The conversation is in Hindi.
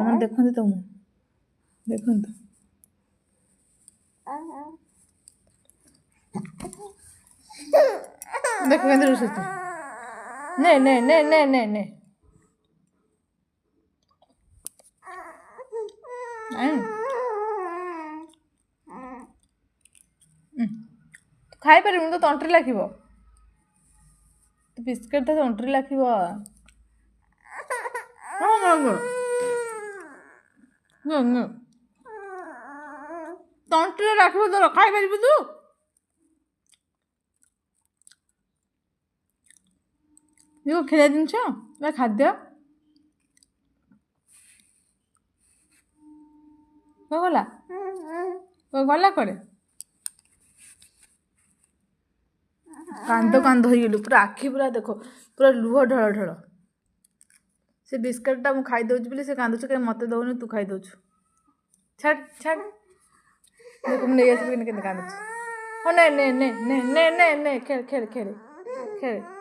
सामान देखते तो मुँह देखते देख के रुसुच ने ने ने ने ने ने खाई पार तो तंट्री लाख बिस्किट तो तंट्री लाख तंट्री लाख तो खाई पार तू ये खेल जिनस खाद्य गला गला कड़े कांद हो पूरा आखि पूरा देख पूरा लुह ढल ढल से बिस्किटा मुझे खाई दूसरी बोली से कांदुच कहीं मत दौनी तू खाई दौचु छाड़ छाड़ देख नहीं आस कांदुच हाँ ने ने ने ने ने ने ने खेल खेल खेल खेल